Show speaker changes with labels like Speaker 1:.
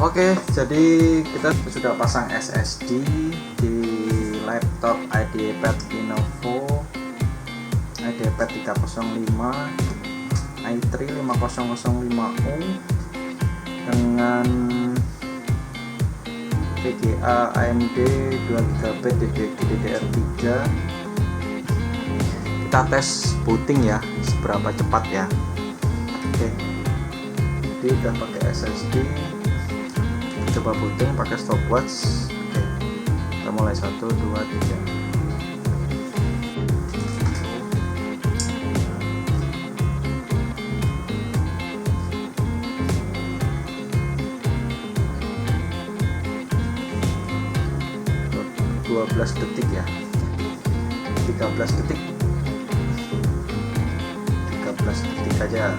Speaker 1: Oke, jadi kita sudah pasang SSD di laptop IdeaPad Lenovo IdeaPad 305 i3 5005U dengan VGA AMD 2GB DDR3. Kita tes booting ya, seberapa cepat ya. Oke, jadi udah pakai SSD, coba booting pakai stopwatch. Oke, kita mulai 1 2 3. Belas detik ya, 13 detik 13 detik aja.